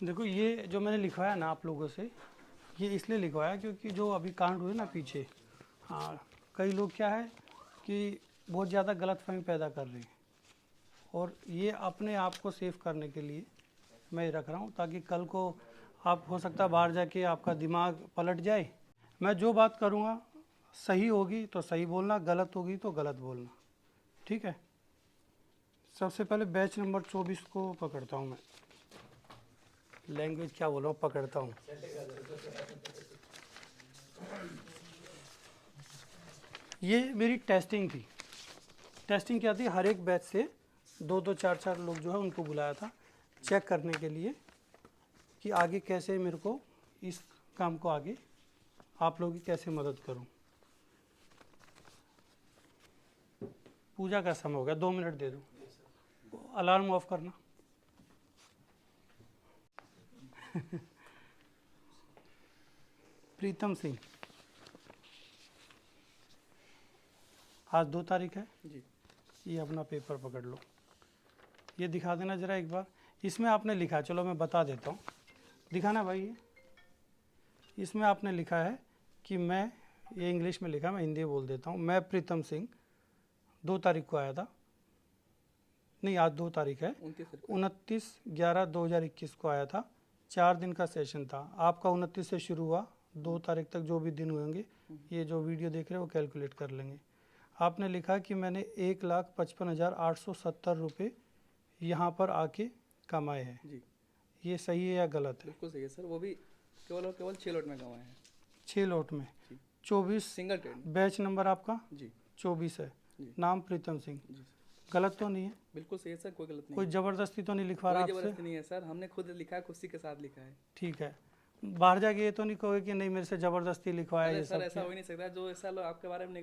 देखो ये जो मैंने लिखवाया ना आप लोगों से, ये इसलिए लिखवाया क्योंकि जो अभी कांड हुए ना पीछे, हाँ कई लोग क्या है कि बहुत ज़्यादा गलतफहमी पैदा कर रहे हैं, और ये अपने आप को सेव करने के लिए मैं रख रहा हूँ, ताकि कल को आप हो सकता है बाहर जाके आपका दिमाग पलट जाए। मैं जो बात करूँगा सही होगी तो सही बोलना, गलत होगी तो गलत बोलना, ठीक है। सबसे पहले बैच नंबर 24 को पकड़ता हूँ मैं, लैंग्वेज क्या बोल रहा हूँ, पकड़ता हूँ। ये मेरी टेस्टिंग थी। टेस्टिंग क्या थी, हर एक बैच से 2-2 4-4 लोग जो है उनको बुलाया था चेक करने के लिए कि आगे कैसे मेरे को इस काम को आगे आप लोगों की कैसे मदद करूं। पूजा का समय हो गया, 2 मिनट दे दो, अलार्म ऑफ करना। प्रीतम सिंह, आज 2 तारीख है जी। ये अपना पेपर पकड़ लो, ये दिखा देना जरा एक बार। इसमें आपने लिखा, चलो मैं बता देता हूँ, दिखाना भाई। ये इसमें आपने लिखा है कि मैं, ये इंग्लिश में लिखा, मैं हिंदी बोल देता हूँ। मैं प्रीतम सिंह 2 तारीख को आया था, नहीं आज 2 तारीख है, 29/11/2021 को आया था। 4 दिन का सेशन था आपका, 29 से शुरू हुआ, 2 तारीख तक जो भी दिन हुए होंगे, ये जो वीडियो देख रहे हैं वो कैलकुलेट कर लेंगे। आपने लिखा कि मैंने 1,55,870 रुपये यहाँ पर आके कमाए हैं जी। ये सही है या गलत है? बिल्कुल सही है सर, वो भी केवल 6 लॉट में कमाए हैं। 6 लॉट में 24 सिंगल ट्रेड। बैच नंबर आपका जी 24 है जी। नाम प्रीतम सिंह जी। गलत तो नहीं है? बिल्कुल सही है सर, कोई गलत नहीं। कोई जबरदस्ती तो नहीं लिखवा रहा आपसे? कोई जबरदस्ती नहीं है सर, हमने खुद लिखा है, खुशी के साथ लिखा है। ठीक है, बाहर जाके ये तो नहीं कहोगे कि नहीं मेरे से जबरदस्ती लिखवाया ये सर सब? ऐसा हो ही नहीं सकता। जो ऐसा लोग आपके बारे में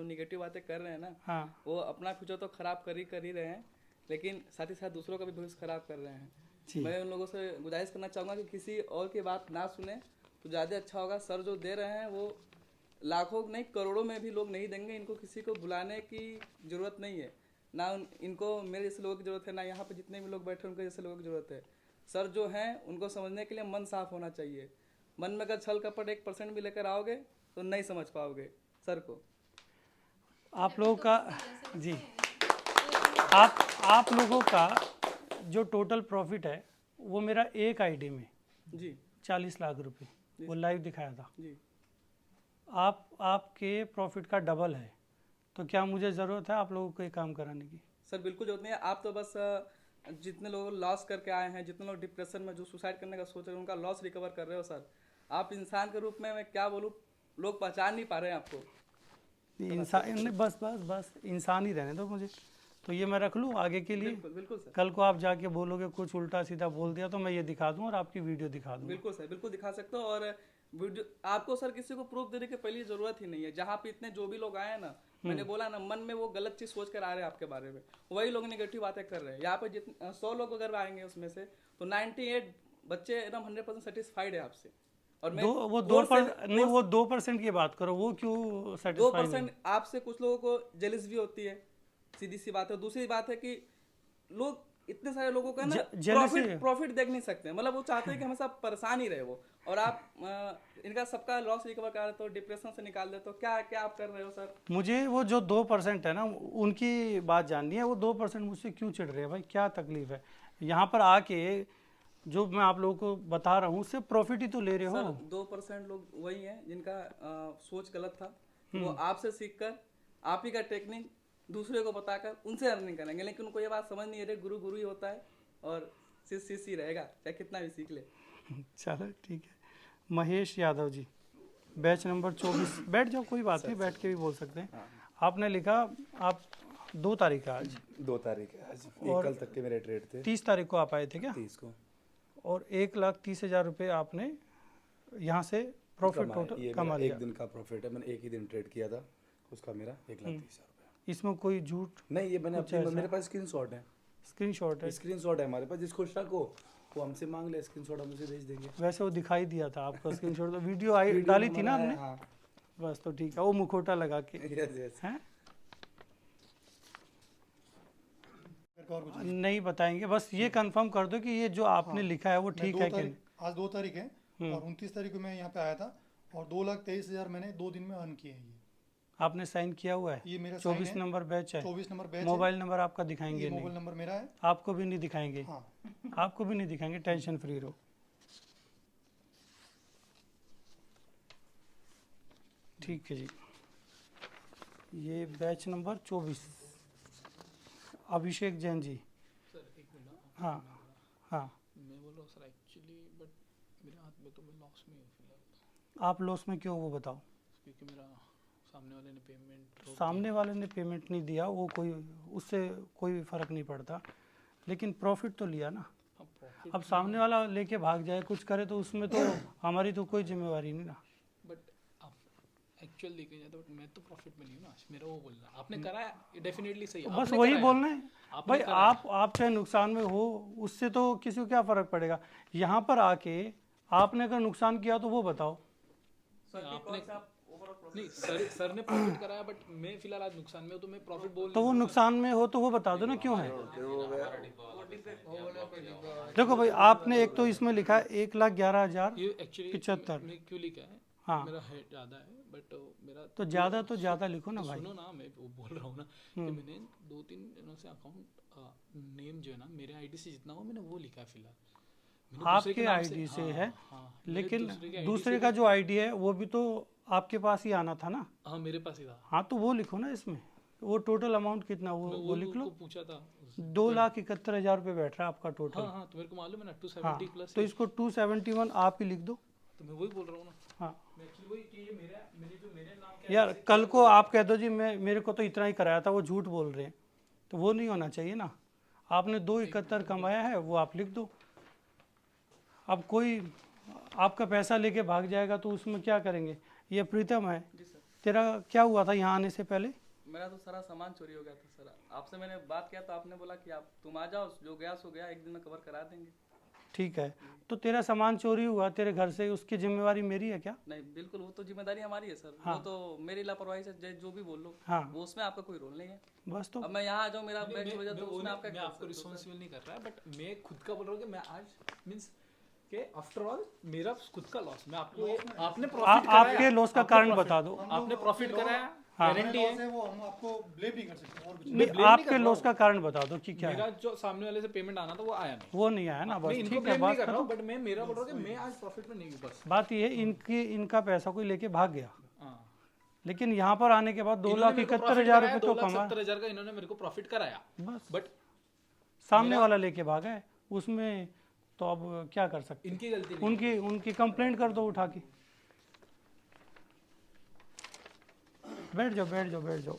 निगेटिव बातें कर रहे हैं ना, हाँ, वो अपना फ्यूचर तो खराब कर ही रहे हैं, लेकिन साथ ही साथ दूसरों का भी भविष्य खराब कर रहे हैं। मैं उन लोगों से गुजारिश करना चाहूँगा कि किसी और की बात ना सुने तो ज़्यादा अच्छा होगा। सर जो दे रहे हैं वो लाखों नहीं करोड़ों में भी लोग नहीं देंगे। इनको किसी को बुलाने की ज़रूरत नहीं है, ना इनको मेरे जैसे लोगों की ज़रूरत है, ना यहाँ पर जितने भी लोग बैठे उनके जैसे लोगों की ज़रूरत है। सर जो हैं उनको समझने के लिए मन साफ होना चाहिए। मन में अगर छल कपट 1% भी लेकर आओगे तो नहीं समझ पाओगे सर को। आप लोगों का जी, आप लोगों का जो टोटल प्रॉफिट है वो मेरा एक आईडी में जी 40 लाख रुपए, वो लाइव दिखाया था जी। आपके प्रॉफिट का डबल है, तो क्या मुझे ज़रूरत है आप लोगों को ये काम कराने की? सर बिल्कुल जरूरत नहीं है। आप तो बस जितने लोग लॉस करके आए हैं, जितने लोग डिप्रेशन में जो सुसाइड करने का सोच रहे हैं, उनका लॉस रिकवर कर रहे हो सर। आप इंसान के रूप में मैं क्या बोलूँ, लोग पहचान नहीं पा रहे हैं आपको। इंसान बस इंसान ही रहने दो मुझे, तो ये मैं रख लूँ आगे के लिए। बिल्कुल बिल्कुल सर। कल को आप जाके बोलोगे कुछ उल्टा सीधा बोल दिया तो मैं ये दिखा दूँ और आपकी वीडियो दिखा दूँ। बिल्कुल सर, बिल्कुल दिखा सकते हो। और वीडियो आपको सर किसी को प्रूफ देने की पहली जरूरत ही नहीं है। जहाँ पे इतने जो भी लोग आए हैं ना, मैंने बोला ना, मन में वो गलत चीज सोच कर आ रहे हैं आपके बारे में, वही लोग नेगेटिव बातें कर रहे हैं। यहाँ पे जितने 100 लोग अगर आएंगे उसमें से तो 98 बच्चे एकदम 100% सेटिस्फाइड है आपसे। और मैं वो 2% की बात करो, वो क्यों सेटिस्फाइड? 2% आपसे कुछ लोगों को जेलिस भी होती है, सीधी सी बात है। दूसरी बात है कि लोग इतने सारे लोगों का ना प्रॉफिट देख नहीं सकते, मतलब वो चाहते हैं कि हमेशा परेशान ही रहे वो। और आप इनका सबका लॉस रिकवर कर देते हो, डिप्रेशन से निकाल देते हो। क्या क्या आप कर रहे हो सर? मुझे वो जो 2% है ना उनकी बात जाननी है। वो 2% मुझसे क्यों चिढ़ रहे हैं भाई, क्या तकलीफ है? यहाँ पर आके जो मैं आप लोगों को बता रहा हूँ उससे प्रॉफिट ही तो ले रहे हो। 2% लोग वही हैं जिनका सोच गलत था। वो आपसे सीखकर आप ही का टेक्निक दूसरे को बताकर उनसे अर्निंग करेंगे, लेकिन उनको ये बात समझ नहीं है, गुरु गुरु ही होता है और शिष्य शिष्य ही रहेगा, चाहे कितना भी सीख ले। चलो ठीक है। Mahesh Yadav ji, batch number 24। बैठ जाओ, कोई बात नहीं, बैठ के भी बोल सकते हैं। आपने लिखा आप 2 तारीख है आज? 2 तारीख है आज, और कल तक के मेरे ट्रेड थे। 30 तारीख को आप आए थे क्या? 30 को। और 1,30,000 रुपये आपने यहाँ से प्रॉफिट टोटल कमा लिया। एक दिन का प्रॉफिट है, मैंने एक ही दिन ट्रेड किया था, उसका मेरा 1,30,000 रुपये। इसमें कोई झूठ नहीं, ये मैंने अपने, मेरे पास स्क्रीनशॉट है। स्क्रीनशॉट है हमारे पास। जिसको शक हो वो हमसे मांग ले, स्क्रीनशॉट हम उसे भेज देंगे। वैसे वो दिखाई दिया था आपका स्क्रीनशॉट, तो वीडियो डाली थी ना हमने। हाँ। बस तो ठीक है, वो मुखोटा लगा के यस हैं। और कुछ नहीं बताएंगे, बस ये कंफर्म कर दो कि ये जो आपने लिखा है वो मैं ठीक 2 है कि तारीख, नहीं। आज 2 तारीख है और 29 तारीख को मैं यहाँ पे आया था और 2,23,000 मैंने 2 दिन में अर्न किए हैं। आपने साइन किया हुआ है? ये मेरा साइन 24 है। नंबर बैच है। 24 नंबर बैच मोबाइल नंबर आपका दिखाएंगे ये नहीं? मोबाइल नंबर मेरा है। आपको भी नहीं दिखाएंगे? हाँ आपको भी नहीं दिखाएंगे, टेंशन फ्री रहो। ठीक है जी, ये बैच नंबर 24, अभिषेक जैन जी। सर एक मिनट। हाँ हाँ, मैं बोल रहा हूँ सर एक्चुअली, बट मेरे हाथ में तो मैं लॉस में हूँ फिलहाल, आप लॉस में क्यों, वो बताओ। क्योंकि मेरा सामने वाले ने पेमेंट सामने वाले ने पेमेंट नहीं दिया, वो कोई, उससे कोई फर्क नहीं पड़ता, लेकिन प्रॉफिट तो लिया ना। प्रॉफिट, अब सामने वाला लेके भाग जाए कुछ करे तो उसमें तो हमारी तो कोई जिम्मेवारी नहीं ना। बट आप एक्चुअल देखे जाए तो बट मैं तो प्रॉफिट में नहीं हूँ ना, मेरा वो बोलना आपने कराया डेफिनेटली सही, बस आपने वही कराया, बोलना है आपने भाई। कराया। आप चाहे नुकसान में हो, उससे तो किसी को क्या फर्क पड़ेगा। यहाँ पर आके आपने अगर नुकसान किया तो वो बताओ। नहीं सर ने प्रॉफिट कराया, बट मैं फिलहाल आज नुकसान में हूँ तो मैं प्रॉफिट बोल तो वो नुकसान में हो तो वो बता दो ना क्यों है। देखो भाई, आपने एक तो इसमें लिखा है 1,11,000 ये एक्चुअली 75। मैं क्यों लिखा है, हाँ, मेरा है ज़्यादा है, बट मेरा तो ज़्यादा लिखो ना भाई। सुनो ना, मैं वो बोल रहा हूँ ना कि मैंने 2-3 दिनों से अकाउंट नेम जो है ना मेरे आईडी से जितना हो मैंने वो लिखा है फिलहाल। मैंने दूसरे के आपके नाम आईडी से हाँ, है, हाँ, मेरे लेकिन दूसरे के ID दूसरे से का जो आईडी है वो भी तो आपके पास ही आना था ना। हाँ मेरे पास ही था। हाँ, तो वो लिखो ना इसमें, वो टोटल अमाउंट कितना मैं वो लिख लो। उसको पूछा था 2,71,000 रुपये बैठ रहा है आपका टोटल। हाँ हाँ, तो मेरे को मालूम है ना 270 हाँ, प्लस, तो इसको 271 आप ही लिख दो। तो मैं वही बोल रहा हूँ ना। हाँ मैं एक्चुअली वही कि ये मेरे नाम के यार, कल को आप कह दो जी मेरे को तो इतना ही कराया था, वो झूठ बोल रहे हैं, तो वो नहीं होना चाहिए ना। आपने 271 कमाया है वो आप लिख दो। अब कोई आपका पैसा लेके भाग जाएगा तो उसमें क्या करेंगे। ये प्रीतम है, जी सर, तेरा क्या हुआ था यहाँ आने से पहले? मेरा तो सारा सामान चोरी हो गया था सर। आपसे मैंने बात किया तो आपने बोला कि आप तुम आ जाओ, जो गया सो गया, एक दिन में कवर करा देंगे। ठीक है, तो तेरा सामान चोरी हुआ तेरे घर से, उसकी जिम्मेवारी मेरी है क्या? नहीं बिल्कुल, वो तो जिम्मेदारी हमारी है सर। हाँ। वो तो मेरी लापरवाही से जो भी बोल लो, हाँ, वो उसमें आपका कोई रोल नहीं है। बस तो अब मैं यहाँ आ जाऊँ, मेरा बैग चला जाए तो उसमें आपका मैं क्या आपको कर सकता हूँ, रिस्पॉन्सिबल नहीं कर रहा है, बट मैं खुद का बोल रहा हूँ कि मैं आज मींस के आफ्टर ऑल मेरा खुद का लॉस, मैं आपको आपने प्रॉफिट आपके लॉस का कारण बता दो। आपने प्रॉफिट कराया, हाँ। गारंटी लॉस है। है वो, हम आपको ब्लेम नहीं कर सकते और कुछ नहीं। नहीं, blame नहीं आपके कर लॉस रहा का कारण बता दो कि क्या है। मेरा जो सामने वाले से पेमेंट आना था वो आया नहीं। वो नहीं आया ना, मैं बस इनको ठीक है, ब्लेम बात नहीं कर रहा हूँ, खत्म। बट मैं मेरा बोल रहा हूँ कि मैं आज प्रॉफिट में नहीं हूँ बस। बात ये है, इनका पैसा कोई लेके भाग गया, हाँ, लेकिन यहाँ पर आने के बाद इन्होंने मेरे को profit 2,71,000 कराया, रुपये तो कमा। 2,70,000 का इन्होंने मेरे को प्रॉफिट कराया, बस बट सामने वाला लेके भागा है, उसमें तो अब क्या कर सकते हैं। इनकी गलती नहीं। उनकी कंप्लेंट कर दो उठा के। बैठ जाओ।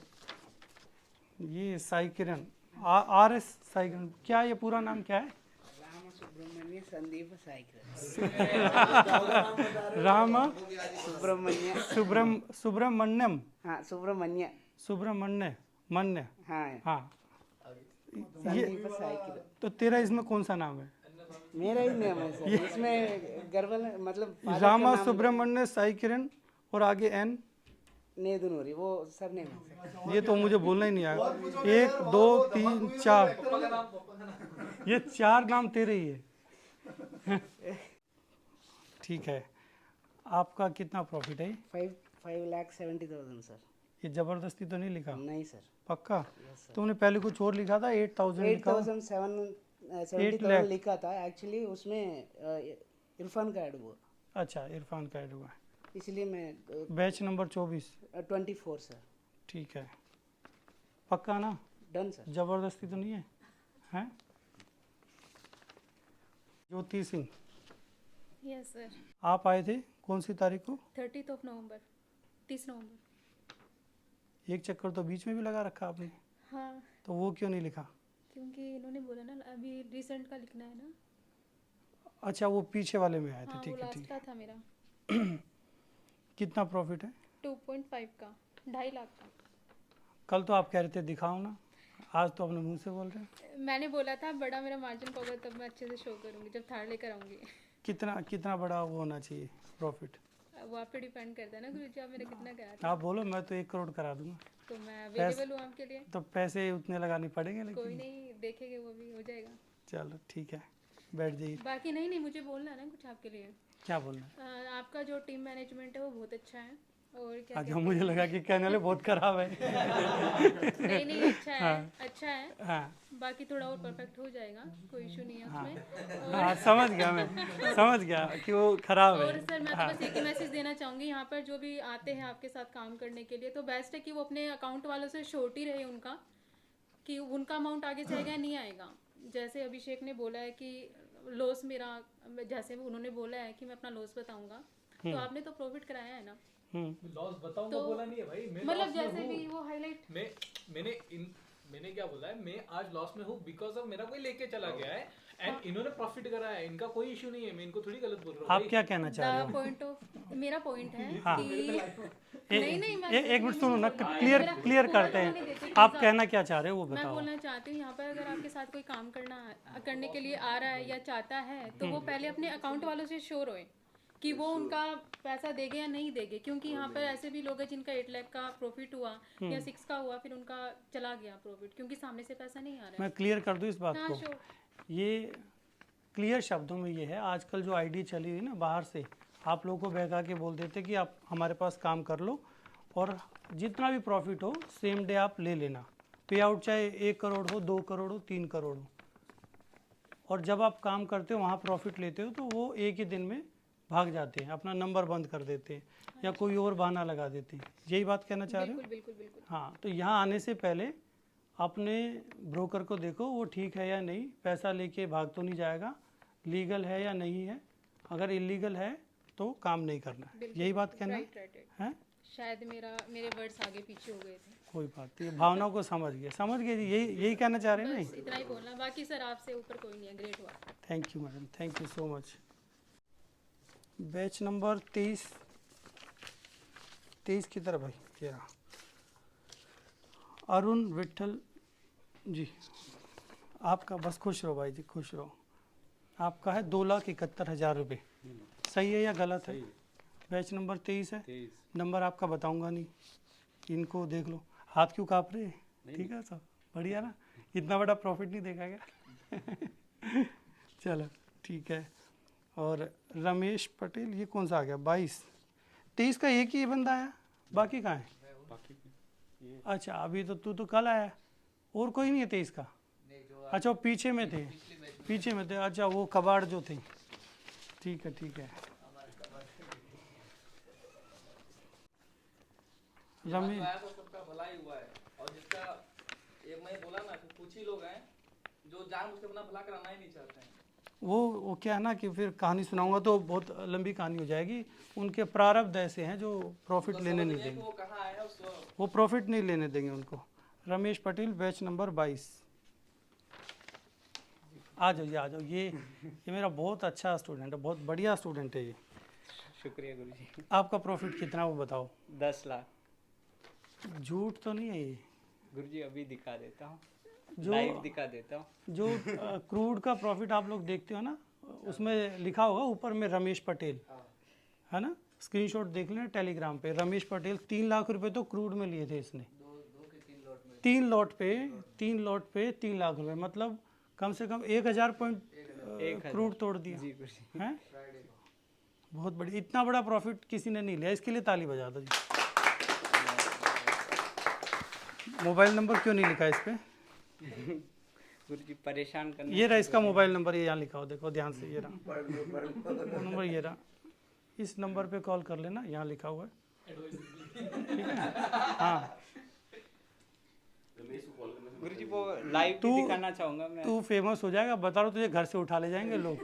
ये साई किरण, RS साई किरण, क्या ये पूरा नाम क्या है? राम सुब्रमण्य संदीप साइकिल राम सुब्रमण्य सुब्रमण्यम हाँ सुब्रमण्य मन्य। हाँ हाँ, संदीप साइकिल तो तेरा इसमें कौन सा नाम है? मेरा ही नाम है सर, इसमें गर्वल मतलब father का रामा नाम सुब्रमण्य साई किरण और आगे N। नेदुनूरी वो सर नेम है सर। ये तो मुझे बोलना ही नहीं आया। 1 2 3 4, ये 4 नाम तेरे ही है। ठीक है, आपका कितना प्रॉफिट है? 5,70,000 सर। ये जबरदस्ती तो नहीं लिखा? नहीं सर, पक्का? Yes sir. तुमने पहले कुछ और लिखा था, 8,000 लिखा हुआ। 8,770,000 लिखा था एक्चुअली, उसमें इरफान का ऐड हुआ, अच्छा, इरफान का ऐड हुआ है। इसलिए मैं बैच नंबर 24। 24 सर। ठीक है, पक्का ना? Done sir. जबरदस्ती तो नहीं है? हैं? ज्योति सिंह, यस सर, आप आए थे कौन सी तारीख को? 30 नवंबर, 30 नवंबर। एक चक्कर तो बीच में भी लगा रखा आपने, हाँ, तो वो क्यों नहीं लिखा? क्योंकि इन्होंने बोला ना अभी रिसेंट का लिखना है ना। अच्छा, वो पीछे वाले में आए थे। हाँ, वो ठीक है, लास्ट ठीक का था मेरा। है। कितना प्रॉफिट है? 2.5 का, 2.5 लाख का। कल तो आप कह रहे थे दिखाओ ना, आज तो अपने मुंह से बोल रहे हैं। मैंने बोला था बड़ा मेरा मार्जिन होगा तब मैं अच्छे से शो करूंगी, जब थार लेकर आऊंगी। कितना बड़ा वो होना चाहिए प्रॉफिट? वो आप पे डिपेंड करता है ना गुरुजी, आप मेरा कितना करा था। आप बोलो, मैं तो 1 करोड़ करा दूंगा। तो मैं अवेलेबल हूँ आपके लिए। तो पैसे उतने लगाने पड़ेंगे कोई लेकिन। नहीं, देखेंगे, वो भी हो जाएगा। चलो ठीक है, बैठ जाइए। बाकी नहीं, मुझे बोलना ना कुछ आपके लिए। क्या बोलना है? आपका जो टीम मैनेजमेंट है वो बहुत अच्छा है। और क्या आज मुझे लगा कि कहने वाले बहुत खराब है। नहीं अच्छा है, अच्छा है। हाँ बाकी थोड़ा और परफेक्ट हो जाएगा, कोई इशू नहीं है उसमें। हाँ, समझ गया, मैं समझ गया कि वो खराब है। और सर मैं तो बस एक ही मैसेज देना चाहूँगी, यहाँ पर जो भी आते हैं आपके साथ काम करने के लिए, तो बेस्ट है कि वो अपने अकाउंट वालों से श्योरिटी रहे उनका कि उनका अमाउंट आगे से आएगा नहीं आएगा। जैसे अभिषेक ने बोला है कि लॉस मेरा, जैसे उन्होंने बोला है कि मैं अपना लॉस बताऊंगा, तो आपने तो प्रॉफिट कराया है ना। लॉस बताऊंगा तो बोला नहीं है भाई, मैं मतलब loss में जैसे हूँ। भी वो हाईलाइट मैंने क्या बोला है, मैं आज लॉस में हूँ बिकॉज ऑफ मेरा कोई लेके चला गया है एंड इन्होंने प्रॉफिट कराया है, इनका कोई इशू नहीं है, मैं इनको थोड़ी गलत बोल रहा हूँ आप भाई। क्या कहना चाह रहे हो? पॉइंट ऑफ मेरा पॉइंट है हाँ। कि नहीं मैं एक मिनट सुनो ना, क्लियर करते हैं। आप कहना क्या चाह रहे हो वो मैं बताओ। बोलना चाहती हूँ, यहाँ पर अगर आपके साथ कोई काम करने के लिए आ रहा है या चाहता है, तो वो पहले अपने अकाउंट वालों से श्योर होए कि वो उनका पैसा देंगे या नहीं देंगे, क्योंकि यहाँ पर ऐसे भी लोग हैं जिनका 8 लाख का प्रॉफिट हुआ या 6 का हुआ, फिर उनका चला गया प्रॉफिट क्योंकि सामने से पैसा नहीं आ रहा मैं क्लियर कर दूं इस बात हाँ, को। sure। ये क्लियर शब्दों में ये है, आजकल जो आईडी चली हुई ना बाहर से, आप लोगों को बहका के बोल देते कि आप हमारे पास काम कर लो और जितना भी प्रॉफिट हो सेम डे आप ले लेना, पे आउट चाहे 1 करोड़ हो, 2 करोड़ हो, 3 करोड़ हो। और जब आप काम करते हो वहाँ प्रॉफिट लेते हो तो वो एक ही दिन में भाग जाते हैं, अपना नंबर बंद कर देते हैं या कोई और बहाना लगा देते हैं। यही बात कहना चाह रहे हो? बिल्कुल बिल्कुल। हाँ, तो यहाँ आने से पहले अपने ब्रोकर को देखो वो ठीक है या नहीं, पैसा लेके भाग तो नहीं जाएगा, लीगल है या नहीं है। अगर इलीगल है तो काम नहीं करना है। यही बात कहना है? शायद मेरे वर्ड्स आगे पीछे हो गए थे। कोई बात नहीं, भावनाओं को समझ गए जी, यही कहना चाह रहे हैं बस इतना ही बोलना, बाकी सर आपसे ऊपर कोई नहीं है। ग्रेट हुआ। Thank you madam, thank you so much. Batch number 23 की तरफ भाई, ये रहा अरुण विठल जी, आपका बस खुश रहो भाई जी, खुश रहो। आपका है 2,71,000 रुपये, सही है या गलत है? बैच नंबर 23 है। नंबर आपका बताऊंगा नहीं, इनको देख लो। हाथ क्यों काँप रहे हैं? ठीक है सब बढ़िया ना, इतना बड़ा प्रॉफिट नहीं देखा गया। चलो ठीक है। और रमेश पटेल, ये कौन सा आ गया? 22-23 का एक ही बंदा आया, बाकी कहाँ है? अच्छा अभी तो तू तो कल आया, और कोई नहीं है 23 का? अच्छा वो पीछे में थे, अच्छा वो कबाड़ जो थे। ठीक है रमेश, तो सबका भला ही हुआ है। और जिसका एक मैं बोला ना कि कुछ ही लोग हैं जो जानबूझ के अपना भला कराना ही नहीं चाहते हैं। वो क्या है ना कि फिर कहानी सुनाऊंगा तो बहुत लंबी कहानी हो जाएगी। उनके प्रारब्ध ऐसे हैं जो प्रॉफिट लेने नहीं देंगे, वो कहाँ आया है उसको वो प्रॉफिट नहीं लेने देंगे उनको। रमेश पटेल बैच नंबर 22, आ जाओ। ये मेरा बहुत अच्छा स्टूडेंट है, बहुत बढ़िया स्टूडेंट है ये। शुक्रिया गुरुजी। आपका प्रॉफिट कितना वो बताओ? 10 लाख। झूठ तो नहीं है ये? गुरुजी अभी दिखा देता हूँ, जो लाइव दिखा देता हूँ। जो क्रूड का प्रॉफिट आप लोग देखते हो ना, उसमें लिखा होगा ऊपर में रमेश पटेल, है ना? स्क्रीनशॉट देख लेना टेलीग्राम पे। रमेश पटेल 3 लाख रुपए तो क्रूड में लिए थे इसने, 3 लॉट पे 3 लाख रुपए, मतलब कम से कम 1,000 पॉइंट क्रूड तोड़ दिया जी गुरुजी। है। बहुत बड़ी, इतना बड़ा प्रॉफिट किसी ने नहीं लिया, इसके लिए ताली बजा दो जी। मोबाइल नंबर क्यों नहीं लिखा इस पे? गुरुजी परेशान करना। ये रहा इसका मोबाइल नंबर, ये यहाँ लिखा हो, देखो ध्यान से, ये रहा नंबर, ये रहा। इस नंबर पे कॉल कर लेना, यहाँ लिखा हुआ है, ठीक है? हाँ गुरुजी वो लाइव भी दिखाना चाहूँगा मैं। तू फेमस हो जाएगा, बता रहा हूँ, तुझे घर से उठा ले जाएंगे लोग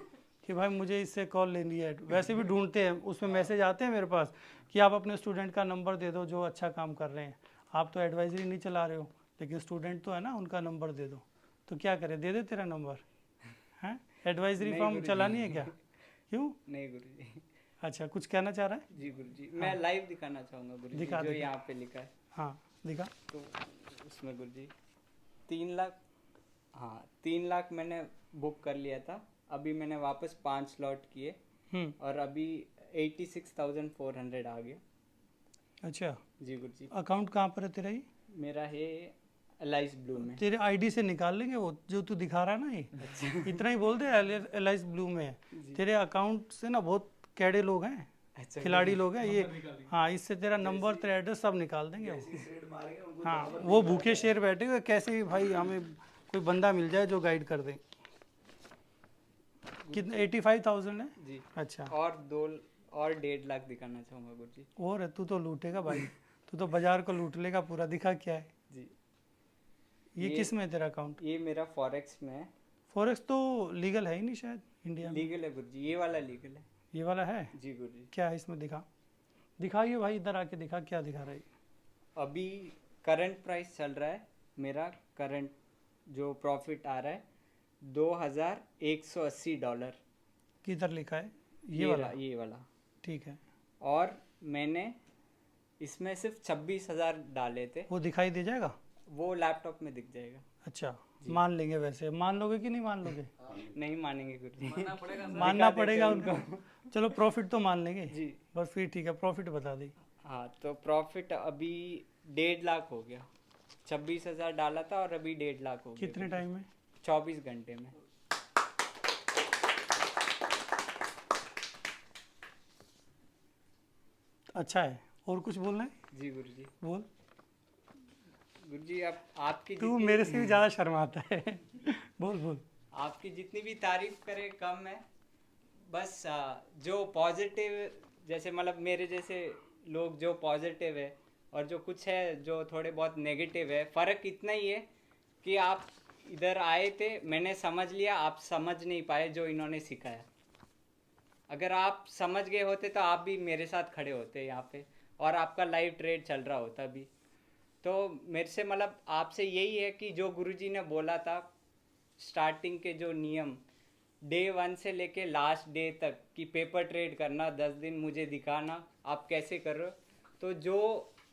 कि भाई मुझे इससे कॉल लेनी है। वैसे भी ढूंढते हैं, उसमें मैसेज आते हैं मेरे पास कि आप अपने स्टूडेंट का नंबर दे दो जो अच्छा काम कर रहे हैं। आप तो एडवाइजरी नहीं चला रहे हो, लेकिन स्टूडेंट तो है ना, उनका नंबर दे दो। तो क्या करें, दे दे तेरा नंबर? हैं, एडवाइजरी फॉर्म चलानी है क्या? क्यों? नहीं गुरुजी। अच्छा कुछ कहना चाह रहा है? जी गुरुजी, मैं लाइव दिखाना चाहूँगा गुरुजी, दिखा जो दे। यहाँ पे लिखा है। हाँ दिखा। तो उसमें गुरुजी 3 लाख, हाँ 3 लाख मैंने बुक कर लिया था। अभी मैंने वापस 5 स्लॉट किए और अभी 86,400 आ गया। अच्छा, जी गुरुजी। अकाउंट कहाँ पर है तेरा ये? मेरा है एलाइस ब्लू में। तेरे आईडी से निकाल लेंगे वो जो तू दिखा रहा है ना, ये इतना ही बोल दे एलाइस ब्लू में है। तेरे अकाउंट से ना बहुत कैडे लोग हैं, अच्छा, खिलाड़ी लोग हैं ये। हाँ, इससे तेरा नंबर तेरा एड्रेस सब निकाल देंगे वो। हाँ, वो भूखे शेर बैठे हुए, कैसे भी भाई हमें कोई बंदा मिल जाए जो गाइड कर दे। कितना 85,000 है जी। अच्छा, और 1.5 लाख दिखाना चाहूँगा गुरुजी। और तू तो लूटेगा भाई, तू तो बाजार को लूट लेगा पूरा। दिखा क्या है जी। ये किस में है तेरा अकाउंट? ये मेरा फॉरेक्स में है। फॉरेक्स तो लीगल है ही नहीं शायद इंडिया में। लीगल है गुरुजी, ये वाला लीगल है। ये वाला है? जी गुरुजी। क्या है इसमें? दिखाइए भाई, इधर आके दिखा, क्या दिखा रहा है? अभी करंट प्राइस चल रहा है, मेरा करंट जो प्रॉफिट आ रहा है $2,180। किधर लिखा है? ये वाला? ये वाला ठीक है। और मैंने इसमें सिर्फ 26,000 डाले थे। वो दिखाई दे जाएगा? वो लैपटॉप में दिख जाएगा। अच्छा, मान लेंगे। वैसे मान लोगे कि नहीं मान लोगे? नहीं मानेंगे गुरुजी। मानना पड़ेगा उनको। चलो प्रॉफिट तो मान लेंगे जी। बस, फिर ठीक है, प्रॉफिट बता दी। हाँ, तो प्रॉफिट अभी 1.5 लाख हो गया। 26,000 डाला था और अभी 1.5 लाख हो गया। कितने टाइम में? 24 घंटे में। अच्छा है। और कुछ बोलना है? जी गुरुजी। बोल। गुरुजी आप आपकी तू जितनी मेरे से भी ज़्यादा शर्माता है। बोल। आपकी जितनी भी तारीफ करे कम है। बस जो पॉजिटिव, जैसे मतलब मेरे जैसे लोग जो पॉजिटिव है और जो कुछ है जो थोड़े बहुत नेगेटिव है, फ़र्क इतना ही है कि आप इधर आए थे, मैंने समझ लिया, आप समझ नहीं पाए जो इन्होंने सिखाया। अगर आप समझ गए होते तो आप भी मेरे साथ खड़े होते यहाँ पे और आपका लाइव ट्रेड चल रहा होता भी। तो मेरे से मतलब आपसे यही है कि जो गुरुजी ने बोला था स्टार्टिंग के जो नियम, डे 1 से लेके लास्ट डे तक कि पेपर ट्रेड करना, 10 दिन मुझे दिखाना आप कैसे कर रहे हो, तो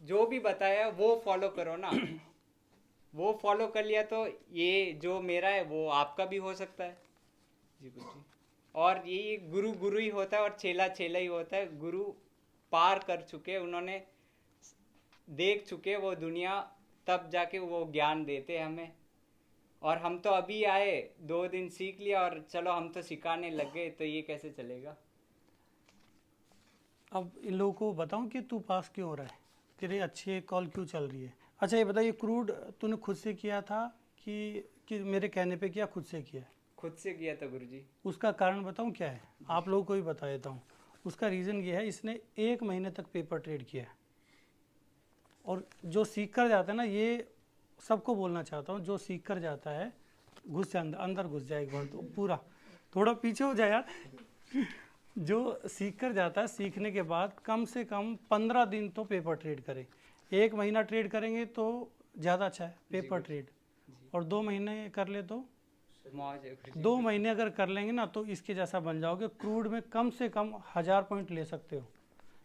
जो भी बताया वो फॉलो करो ना। वो फॉलो कर लिया तो ये जो मेरा है वो आपका भी हो सकता है। जी गुरुजी। और ये गुरु ही होता है और चेला ही होता है। गुरु पार कर चुके, उन्होंने देख चुके वो दुनिया, तब जाके वो ज्ञान देते हमें। और हम तो अभी आए, 2 दिन सीख लिया और चलो हम तो सिखाने लग गए, तो ये कैसे चलेगा। अब इन लोगों को बताऊं कि तू पास क्यों हो रहा है, तेरे अच्छे कॉल क्यों चल रही है। अच्छा ये बताइए, क्रूड तूने खुद से किया था कि मेरे कहने पे किया, खुद से किया? खुद से किया था गुरुजी। उसका कारण बताऊं क्या है? आप लोगों को भी बता देता हूँ। उसका रीज़न ये है, इसने 1 महीने तक पेपर ट्रेड किया है। और जो सीख कर जाता है ना, ये सबको बोलना चाहता हूँ, जो सीख कर जाता है घुस से अंदर घुस जाए एक बार तो पूरा। थोड़ा पीछे हो जाए यार। जो सीख कर जाता है, सीखने के बाद कम से कम 15 दिन तो पेपर ट्रेड करे। 1 महीना ट्रेड करेंगे तो ज़्यादा अच्छा है पेपर ट्रेड, और 2 महीने कर ले तो 2 महीने अगर कर लेंगे ना तो इसके जैसा बन जाओगे। क्रूड में कम से कम 1000 पॉइंट ले सकते हो,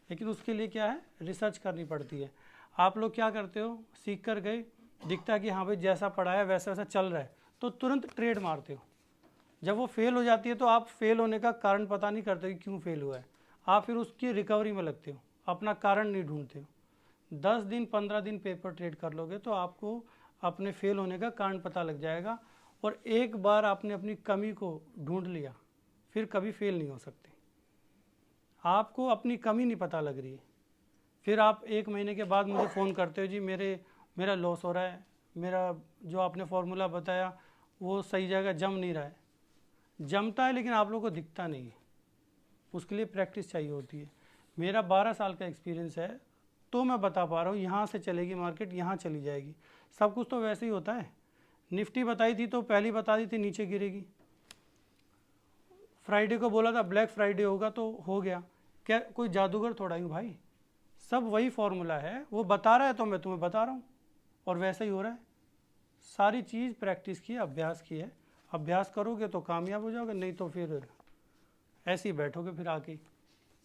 लेकिन उसके लिए क्या है, रिसर्च करनी पड़ती है। आप लोग क्या करते हो, सीख कर गए, दिखता है कि हाँ भाई जैसा पढ़ा है वैसा वैसा चल रहा है, तो तुरंत ट्रेड मारते हो। जब वो फेल हो जाती है तो आप फेल होने का कारण पता नहीं करते कि क्यों फेल हुआ है, आप फिर उसकी रिकवरी में लगते हो, अपना कारण नहीं ढूंढते हो। 10 दिन 15 दिन पेपर ट्रेड कर लोगे तो आपको अपने फेल होने का कारण पता लग जाएगा। और एक बार आपने अपनी कमी को ढूंढ लिया, फिर कभी फेल नहीं हो सकते। आपको अपनी कमी नहीं पता लग रही है, फिर आप 1 महीने के बाद मुझे फ़ोन करते हो, जी मेरा लॉस हो रहा है, मेरा जो आपने फार्मूला बताया वो सही जगह जम नहीं रहा है। जमता है लेकिन आप लोगों को दिखता नहीं है, उसके लिए प्रैक्टिस चाहिए होती है। मेरा 12 साल का एक्सपीरियंस है, तो मैं बता पा रहा हूँ यहाँ से चलेगी मार्केट, यहाँ चली जाएगी। सब कुछ तो वैसे ही होता है। निफ्टी बताई थी तो पहली बता दी थी नीचे गिरेगी। फ्राइडे को बोला था ब्लैक फ्राइडे होगा तो हो गया। क्या कोई जादूगर थोड़ा ही हूँ भाई, सब वही फॉर्मूला है, वो बता रहा है तो मैं तुम्हें बता रहा हूँ, और वैसा ही हो रहा है। सारी चीज़ प्रैक्टिस की है, अभ्यास की है। अभ्यास करोगे तो कामयाब हो जाओगे, नहीं तो फिर ऐसे ही बैठोगे फिर आके।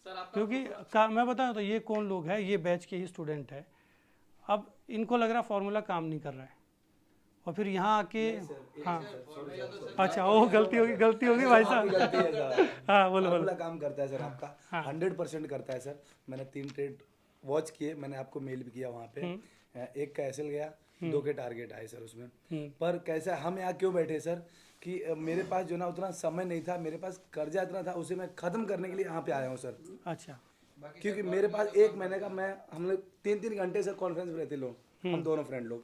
क्योंकि मैं बताऊँ तो ये कौन लोग हैं, ये बैच के ही स्टूडेंट है। अब इनको लग रहा फार्मूला काम नहीं कर रहा है, और फिर यहाँ आके हाँ अच्छा वो गलती होगी भाई साहब। गलती है सर। हाँ बोलो फार्मूला काम करता है सर आपका, 100% करता है सर। मैंने 3 ट्रेड वॉच किए, मैंने आपको मेल भी किया वहाँ पे। एक का एसएल गया, 2 के टारगेट आए सर उसमें। पर कैसा हम यहाँ क्यों बैठे सर कि मेरे पास जो ना उतना समय नहीं था, मेरे पास कर्जा इतना था, उसे मैं खत्म करने के लिए यहाँ पे आया हूँ सर। अच्छा क्योंकि मेरे पास 1 महीने का हम लोग 3 घंटे सर कॉन्फ्रेंस में रहते लोग, हम दोनों फ्रेंड लोग,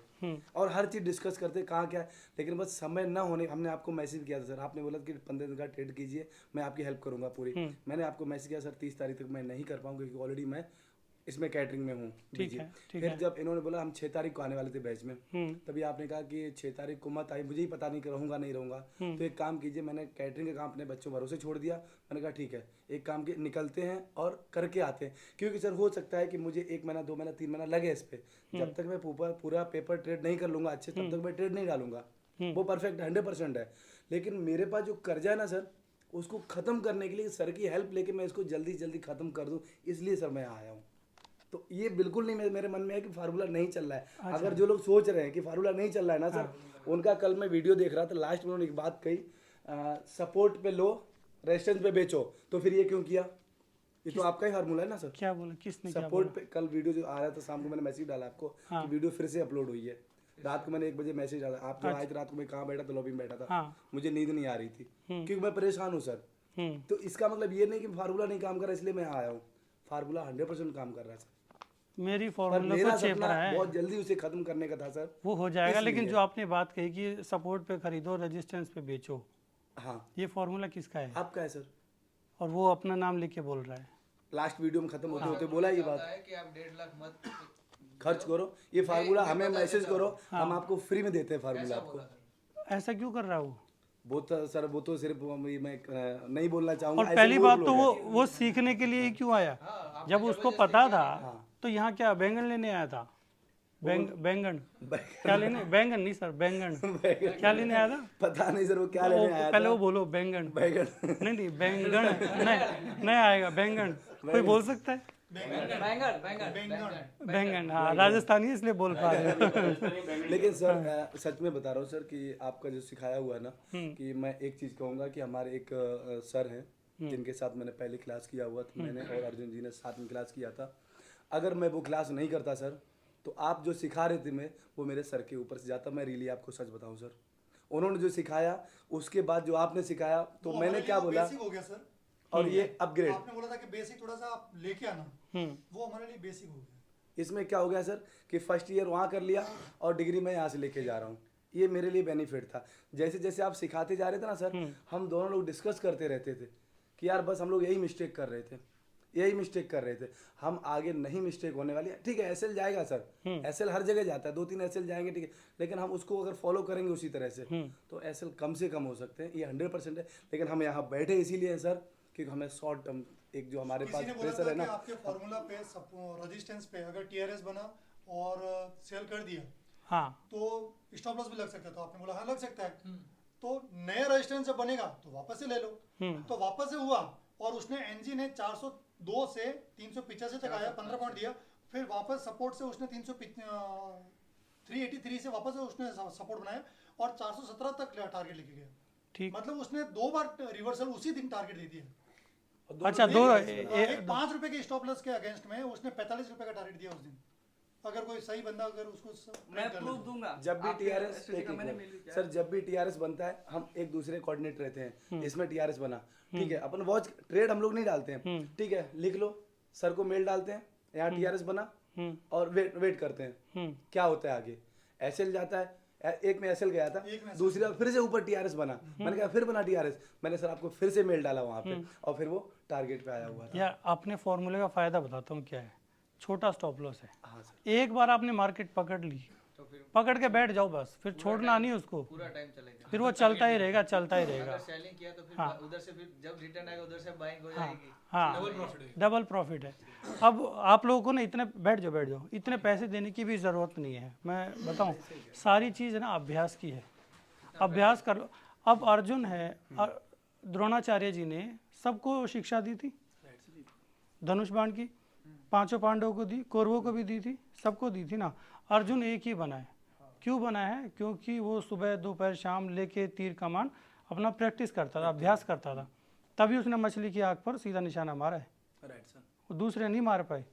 और हर चीज़ डिस्कस करते कहाँ क्या है, लेकिन बस समय ना होने। हमने आपको मैसेज किया था सर, आपने बोला कि 15 दिन का ट्रेड कीजिए, मैं आपकी हेल्प करूँगा पूरी। मैंने आपको मैसेज किया सर 30 तारीख तक मैं नहीं कर पाऊँगा क्योंकि ऑलरेडी मैं इसमें कैटरिंग में हूँ। ठीक है। फिर जब इन्होंने बोला हम 6 तारीख को आने वाले थे बैच में, तभी आपने कहा कि 6 तारीख को मत आई, मुझे ही पता नहीं कि रहूँगा नहीं रहूँगा। तो एक काम कीजिए, मैंने कैटरिंग का काम अपने बच्चों भरोसे छोड़ दिया। मैंने कहा ठीक है, एक काम के निकलते हैं और करके आते हैं, क्योंकि सर हो सकता है कि मुझे 1 महीना 2 महीना 3 महीना लगे इस पर। जब तक मैं पूरा पेपर ट्रेड नहीं कर लूँगा अच्छे, तब तक मैं ट्रेड नहीं डालूंगा। वो परफेक्ट 100% है। लेकिन मेरे पास जो कर्जा है ना सर, उसको ख़त्म करने के लिए सर की हेल्प लेके मैं इसको जल्दी जल्दी ख़त्म कर दूँ, इसलिए सर मैं आया हूँ। तो ये बिल्कुल नहीं मेरे मन में है कि फार्मूला नहीं चल रहा है। अच्छा। अगर जो लोग सोच रहे हैं कि फार्मूला नहीं चल रहा है ना सर, उनका कल मैं वीडियो देख रहा था, लास्ट में उन्होंने एक बात कही, सपोर्ट पे लो, रेजिस्टेंस पे बेचो। तो फिर ये क्यों किया? ये तो आपका ही फार्मूला है ना सर। क्या बोला, किसने क्या सपोर्ट बोला? पे कल वीडियो जो आ रहा था शाम को, मैंने मैसेज डाला आपको कि वीडियो फिर से अपलोड हुई है। रात को मैंने 1 बजे मैसेज डाला, आप जो आए थे रात को, मैं कहाँ बैठा था, लॉबी में बैठा था, मुझे नींद नहीं आ रही थी क्योंकि मैं परेशान हूँ सर। तो इसका मतलब ये नहीं कि फार्मूला नहीं काम कर रहा इसलिए मैं आया हूँ, फार्मूला 100% काम कर रहा है सर। मेरी पर फॉर्मूला मेरा को चेप सपना रहा है, बहुत जल्दी उसे खत्म करने का था सर। वो हो जाएगा। इसलिए। लेकिन जो आपने बात कही कि सपोर्ट पे खरीदो, रेजिस्टेंस पे बेचो, हाँ ये फॉर्मूला किसका है? आपका है सर। और वो अपना नाम लेके बोल रहा है। लास्ट वीडियो में खत्म होते होते बोला ये बात कि आप 1.5 लाख मत खर्च करो, ये फार्मूला हमें मैसेज करो, हम आपको फ्री में देते हैं फार्मूला आपको। ऐसा क्यों कर रहा है वो तो सर, वो तो सिर्फ मैं नहीं बोलना चाहूंगा। और ऐसे पहली बहुत बात तो लोग हैं। वो सीखने के लिए ही क्यों आया? जब उसको पता था तो यहाँ क्या बैंगन लेने आया था? बैंगन क्या लेने? बैंगन नहीं सर, बैंगन क्या लेने आया था? पता नहीं सर वो क्या लेने आया पहले था। वो बोलो बैंगन। बैगन नहीं बैंगन नहीं आएगा बैंगन। कोई बोल सकता है? बैंगन, हाँ राजस्थानी है इसलिए बोल पा रहे हैं। लेकिन सर सच में बता रहा हूँ सर कि आपका जो सिखाया हुआ है ना, कि मैं एक चीज़ कहूँगा कि हमारे एक सर हैं जिनके साथ मैंने पहले क्लास किया हुआ था, मैंने और अर्जुन जी ने साथ में क्लास किया था। अगर मैं वो क्लास नहीं करता सर, तो आप जो सिखा रहे थे मैं, वो मेरे सर के ऊपर से जाता। मैं रियली आपको सच बताऊँ सर, उन्होंने जो सिखाया उसके बाद जो आपने सिखाया, तो मैंने क्या बोला, बेसिक हो गया सर। और ये अपग्रेड। आपने बोला था कि बेसिक थोड़ा सा आप लेके आना, वो हमारे लिए बेसिक हो गया। इसमें क्या हो गया सर कि फर्स्ट ईयर वहाँ कर लिया और डिग्री मैं यहाँ से लेके जा रहा हूँ। ये मेरे लिए बेनिफिट था। जैसे जैसे आप सिखाते जा रहे थे ना सर, हम दोनों लोग डिस्कस करते रहते थे कि यार बस हम लोग यही मिस्टेक कर रहे थे, हम आगे नहीं मिस्टेक होने वाली है। ठीक है, एसएल जाएगा सर, एसएल हर जगह जाता है, 2-3 एसएल जाएंगे, ठीक है, लेकिन हम उसको अगर फॉलो करेंगे उसी तरह से, तो एसएल कम से कम हो सकते हैं। ये 100% है। लेकिन हम यहाँ बैठे इसीलिए हैं सर क्योंकि हमें शॉर्ट टर्म एक जो हमारे पास किसी ने बोला प्रेशर था है ना, कि आपके फार्मूला पे रेजिस्टेंस पे अगर टीआरएस बना और सेल कर दिया, हाँ तो स्टॉप लॉस भी लग सकता है। तो आपने बोला हाँ लग सकता है। तो नया रेजिस्टेंस जब बनेगा तो वापस से ले लो। तो वापस से हुआ और उसने एनजी ने 402 से 385 तक आया, 15 पॉइंट दिया। फिर वापस सपोर्ट से उसने 383 से वापस उसने सपोर्ट बनाया और 417 तक टारगेट लेके गया। ठीक, मतलब उसने 2 बार रिवर्सल उसी दिन टारगेट दे दिया। अच्छा एक 5 रुपए के स्टॉप लॉस के अगेंस्ट में उसने 45 रुपए का टारगेट दिया उस दिन। अगर कोई सही बंदा अगर उसको मैं प्रूफ दूंगा। जब भी टीआरएस मैंने मिल लिया। सर जब भी टीआरएस बनता है, हम एक दूसरे कोऑर्डिनेट रहते हैं। इसमें टीआरएस बना, ठीक है, अपन वॉच ट्रेड हम लोग नहीं डालते हैं, ठीक है, लिख लो, सर को मेल डालते हैं, यहाँ टीआरएस बना और वेट करते हैं क्या होता है आगे। एसएल जाता है, एक में एसएल गया था, दूसरी बार फिर से ऊपर टीआरएस बना, मैंने कहा फिर बना टीआरएस, मैंने सर आपको फिर से मेल डाला वहाँ पे और फिर वो टारगेट पे आया हुआ था। यार अपने फॉर्मूले का फायदा बताता हूँ क्या है। छोटा स्टॉप लॉस है। हाँ सर, एक बार आपने मार्केट पकड़ ली, पकड़ के बैठ जाओ बस, फिर छोड़ना नहीं उसको, पूरा टाइम चलेगा। फिर वो चलता ही रहेगा, चलता ही रहेगा। अगर सेलिंग किया तो फिर उधर से फिर जब रिटर्न आएगा उधर से बाइंग हो जाएगी। हाँ डबल प्रॉफिट है। अब आप लोगों को ना इतने बैठ जाओ, इतने पैसे देने की भी ज़रूरत नहीं है। मैं बताऊं, सारी चीज़ ना अभ्यास की है, अभ्यास कर लो। अब अर्जुन है, द्रोणाचार्य जी ने सबको शिक्षा दी थी, धनुष बाण की 5 पांडवों को दी, कौरवों को भी दी थी, सबको दी थी ना। अर्जुन एक ही बना है क्यों बना है? क्योंकि वो सुबह दोपहर शाम लेके तीर कमान अपना प्रैक्टिस करता था, अभ्यास करता था, तभी उसने मछली की आँख पर सीधा निशाना मारा है। Right sir. वो दूसरे नहीं मार पाए।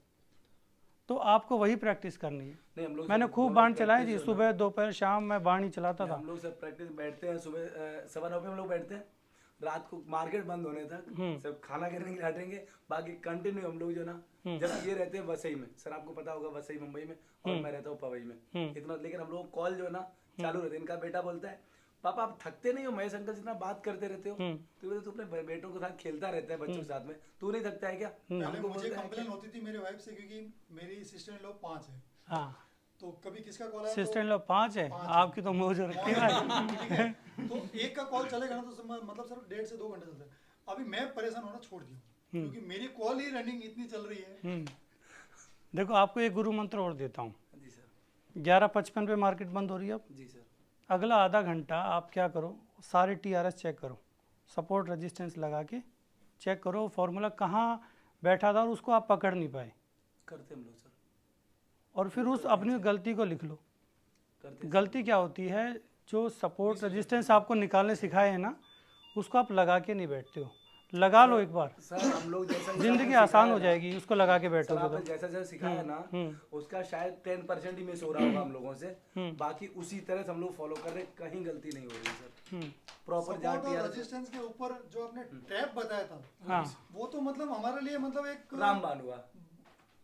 तो आपको वही प्रैक्टिस करनी है। नहीं, हम लोग मैंने सब खूब दोनों बाण चलाए practice जी, जो है ना, सुबह दोपहर शाम मैं बाण ही चलाता था। हम लोग सब प्रैक्टिस बैठते हैं सुबह 9:15 हम लोग बैठते हैं, रात को मार्केट बंद होने तक सब खाना करने के लिए हटेंगे, बाकी कंटिन्यू हम लोग जो ना, जब ये रहते हैं वसई में, सर आपको पता होगा वसई मुंबई में, और मैं रहता हूँ पवई में इतना, लेकिन हम लोग कॉल जो है ना चालू रहते हैं। इनका बेटा बोलता है पापा आप थकते नहीं हो, महेश अंकल जितना बात करते रहते हो, तो अपने बेटों के साथ खेलता रहता है, बच्चों के साथ में, तू नहीं थकता है क्या? पहले हमको मुझे बोलता है कंप्लेन होती थी मेरी वाइफ से, क्योंकि मेरी सिस्टर इन लॉ 5 है, हाँ, तो कभी किसका कॉल आया सिस्टर इन लॉ 5 है, आपकी तो मौज रखती है। ठीक है, तो एक का कॉल चलेगा ना तो मतलब सर 1.5 से 2 घंटे चलता है। अभी मैं परेशान होना छोड़ दिया क्योंकि मेरी कॉल ही रनिंग इतनी चल रही है। देखो आपको एक गुरु मंत्र और देता हूँ। जी सर। 11:55 पे मार्केट बंद हो रही है अब। जी सर। अगला आधा घंटा आप क्या करो, सारे TRS चेक करो, सपोर्ट रेजिस्टेंस लगा के चेक करो फॉर्मूला कहाँ बैठा था और उसको आप पकड़ नहीं पाए, करते हम लोग सर, और फिर उस अपनी गलती को लिख लो। करते गलती क्या होती है, जो सपोर्ट रेजिस्टेंस आपको निकालने सिखाए हैं ना, उसको आप लगा के नहीं बैठते हो। लगा लो एक बार, सर। हम लोग जैसा जिंदगी आसान हो जाएगी उसको लगा के सर बैठोगे आपने तो। जैसा जैसा सिखाया ना, उसका शायद 10% ही मिस हो रहा होगा हम लोगों से, बाकी उसी तरह से हम लोग फॉलो कर रहे, कहीं गलती नहीं हो रही सर। प्रॉपर सपोर्ट और रेजिस्टेंस के ऊपर जो आपने ट्रैप बताया था, हाँ, वो तो मतलब हमारे लिए मतलब एक रामबाण हुआ।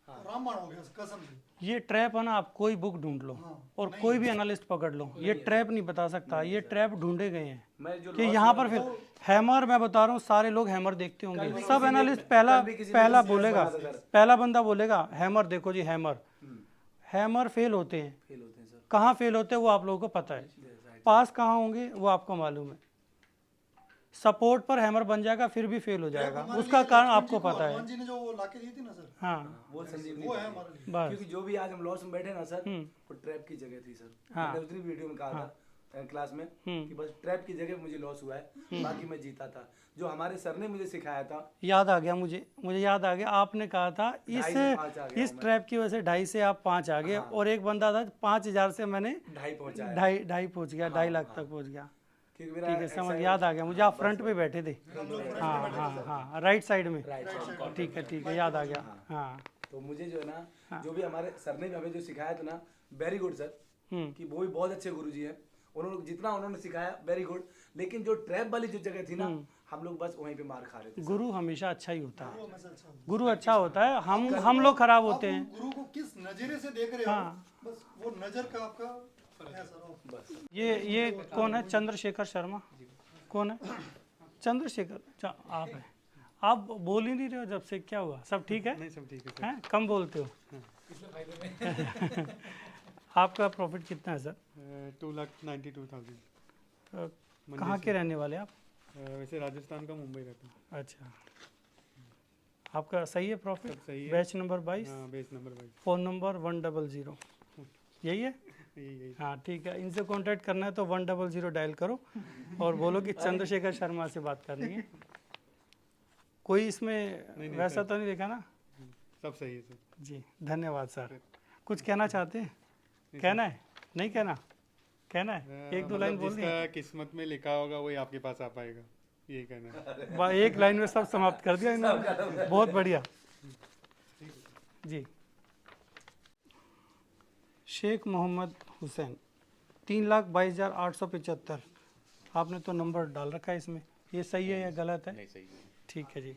रामबाण हो गया कसम से। ये ट्रैप है ना, आप कोई बुक ढूंढ लो और कोई भी एनालिस्ट पकड़ लो, ये ट्रैप नहीं बता सकता। ये ट्रैप ढूंढे गए हैं मैं जो कि यहाँ पर फिर हैमर, मैं बता रहा हूँ सारे लोग हैमर देखते होंगे, सब एनालिस्ट पहला बोलेगा, पहला बंदा बोलेगा हैमर देखो जी, हैमर हैमर फेल होते हैं। फेल होते हैं सर। कहाँ फेल होते हैं वो आप लोगों को पता है, पास कहाँ होंगे वो आपको मालूम है। सपोर्ट पर हैमर बन जाएगा फिर भी फेल हो जाएगा, उसका कारण आपको पता है। हनुमान जी ने जो वो लाके दी थी ना सर, हाँ, वो संजीवनी वो है हमारे लिए। बस क्योंकि जो भी आज हम लॉस में बैठे ना सर, वो ट्रैप की जगह थी सर। हाँ। मैंने उतनी वीडियो में कहा था क्लास में कि बस ट्रैप की जगह मुझे लॉस हुआ है, बाकी मैं जीता था। जो हमारे सर ने मुझे सिखाया था, याद आ गया मुझे याद आ गया, आपने कहा था 2.5 से 5 आ गया इस ट्रैप की वजह से 2.5 से आप 5 आ गए, और एक बंदा था 5,000 से मैंने 2.5 पहुंचा है, 2.5 पहुंच गया, 2.5 लाख तक पहुंच गया। क्योंकि ठीक मेरा है, समझ याद आ गया मुझे, आप फ्रंट पे बैठे थे। हाँ हाँ हाँ, राइट साइड में। ठीक है, याद आ गया। हाँ, तो मुझे जो है ना, जो भी हमारे सर ने हमें जो सिखाया था ना, वेरी गुड सर, कि वो भी बहुत अच्छे गुरुजी हैं। उन्होंने जितना उन्होंने सिखाया वेरी गुड, लेकिन जो ट्रैप वाली जो जगह थी ना, हम लोग बस वहीं पे मार खा रहे थे। गुरु हमेशा अच्छा ही होता है, हमेशा अच्छा होता गुरु अच्छा होता है, हम लोग खराब है। होते आप हैं। गुरु को किस नजरिए से देख रहे हो, बस वो नजर का आपका है सर। बस ये कौन है? चंद्रशेखर शर्मा कौन है? चंद्रशेखर आप हैं? आप बोल ही नहीं रहे हो जब से, क्या हुआ? सब ठीक है? नहीं सब ठीक है हैं? कम बोलते हो। आपका प्रॉफिट कितना है सर? 2,92,000। कहाँ के रहने वाले आप? वैसे राजस्थान का, मुंबई रहता हूँ। अच्छा, आपका सही है प्रॉफिट? सब सही है। बैच नंबर 22, हाँ, बेस नंबर 22। फ़ोन नंबर 100, यही है? यही हाँ ठीक है, इनसे कांटेक्ट करना है तो 100 डायल करो और बोलो कि चंद्रशेखर शर्मा से बात करनी है। कोई इसमें नहीं, वैसा तो नहीं देखा ना? सब सही है सर। जी धन्यवाद सर। कुछ कहना चाहते हैं? कहना है? नहीं कहना? कहना है? एक दो लाइन बोल जिसका किस्मत में लिखा होगा वही आपके पास आ पाएगा, यही कहना है। एक लाइन में सब समाप्त कर दिया इन्होंने, बहुत बढ़िया जी। शेख मोहम्मद हुसैन, 3,22,875। आपने तो नंबर डाल रखा है इसमें, ये सही है या गलत है? नहीं सही है। ठीक है जी,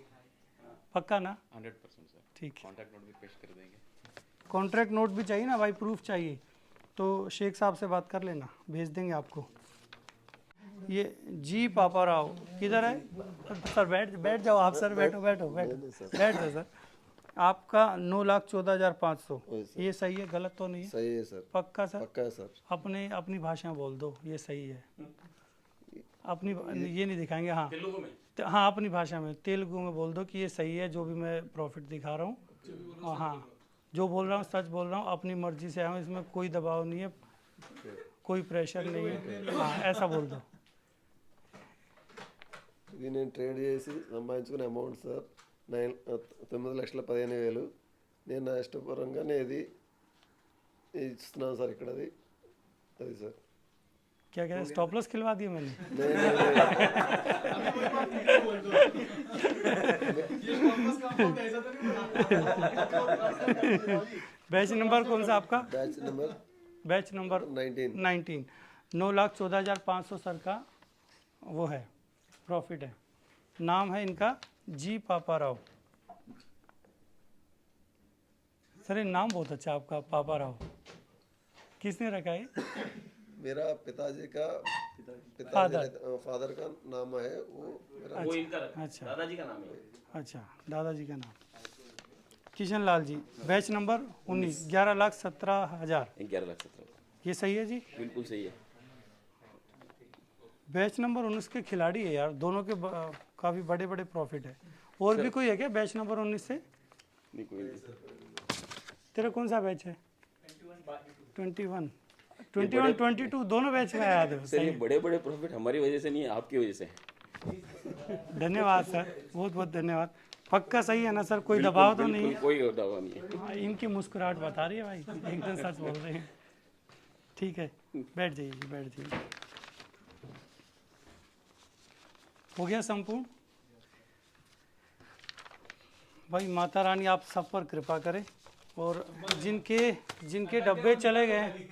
पक्का ना? 100% सर। ठीक है, कॉन्टैक्ट नोट भी पेश कर देंगे। कॉन्ट्रैक्ट नोट भी चाहिए ना भाई, प्रूफ चाहिए तो शेख साहब से बात कर लेना, भेज देंगे आपको। ये जी पापा राव किधर है सर? बैठ जाओ आप सर, बैठो बैठ जाओ सर। आपका 9,14,500, ये सही है? गलत तो नहीं है? सही है सर। पक्का सर? पक्का है सर। अपनी भाषा में बोल दो, ये सही है। अपनी ये नहीं दिखाएंगे। हाँ हाँ, अपनी भाषा में तेलुगु में बोल दो कि ये सही है, जो भी मैं प्रॉफिट दिखा रहा हूँ। हाँ, जो बोल रहा हूँ सच बोल रहा हूँ, अपनी मर्जी से आया हूँ, इसमें कोई दबाव नहीं है, कोई प्रेशर नहीं है। हाँ, ऐसा बोल दो। ఇది నేను ట్రేడ్ చేసి సంపాదించుకునే అమౌంట్ సార్ 9,15,000. నేను నా ఇష్టపూర్వకంగానే ఇది ఇస్తున్నాను సార్. ఇక్కడ అది तभी सर। क्या कह रहे हैं, स्टॉप लॉस खिलवा दिया मैंने? नहीं नहीं नहीं। बैच नंबर कौन सा आपका? Batch number 19। 9,14,500 सर का वो है, प्रॉफिट है। नाम है इनका जी पापा राव। सर ये नाम बहुत अच्छा आपका, पापा राव, किसने रखा है? मेरा पिताजी का फादर का नाम है वो मेरा। वो इनका रखा, अच्छा दादाजी का नाम है। अच्छा, दादाजी का नाम किशन लाल जी। Batch number 19, 11,17,000। 11,17,000 ये सही है जी? बिल्कुल सही है। बैच नंबर 19 के खिलाड़ी है यार, दोनों के काफ़ी बड़े बड़े प्रॉफिट है। और भी कोई है क्या बैच नंबर 19 से? नहीं कोई नहीं। तेरा कौन सा बैच है? 21, 22 दोनों बैच में आया था। सर ये बड़े बड़े प्रॉफिट हमारी वजह से नहीं है, आपकी वजह से है। धन्यवाद सर, बहुत बहुत धन्यवाद। पक्का सही है ना सर? कोई दबाव तो नहीं है? कोई दबाव नहीं है। हाँ, इनकी मुस्कुराहट बता रही है भाई, एकदम सच बोल रहे हैं। ठीक है, बैठ जाइए जी, बैठ जाइए। हो गया संपूर्ण? भाई माता रानी आप सब पर कृपा करे, और जिनके डब्बे चले गए,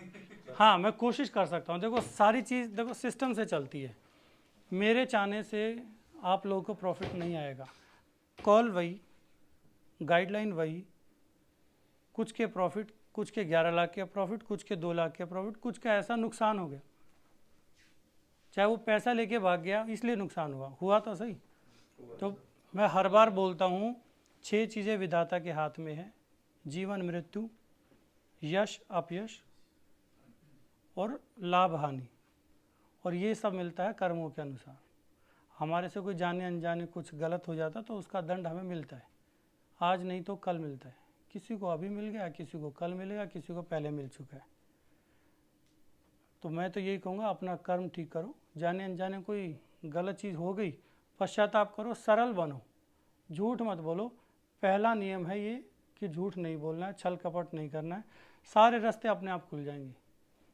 हाँ मैं कोशिश कर सकता हूँ। देखो सारी चीज़ देखो सिस्टम से चलती है, मेरे चाहने से आप लोगों को प्रॉफिट नहीं आएगा। कॉल वही, गाइडलाइन वही, कुछ के प्रॉफिट, कुछ के 11 लाख के प्रॉफिट, कुछ के 2 लाख के प्रॉफिट, कुछ का ऐसा नुकसान हो गया, चाहे वो पैसा लेके भाग गया इसलिए नुकसान हुआ तो सही। तो मैं हर बार बोलता हूँ 6 चीज़ें विधाता के हाथ में है, जीवन मृत्यु, यश अपयश और लाभ हानि, और ये सब मिलता है कर्मों के अनुसार। हमारे से कोई जाने अनजाने कुछ गलत हो जाता तो उसका दंड हमें मिलता है, आज नहीं तो कल मिलता है। किसी को अभी मिल गया, किसी को कल मिलेगा, किसी को पहले मिल चुका है। तो मैं तो यही कहूँगा अपना कर्म ठीक करो, जाने अनजाने कोई गलत चीज़ हो गई पश्चाताप करो, सरल बनो, झूठ मत बोलो। पहला नियम है ये कि झूठ नहीं बोलना है, छल कपट नहीं करना है, सारे रास्ते अपने आप खुल जाएंगे,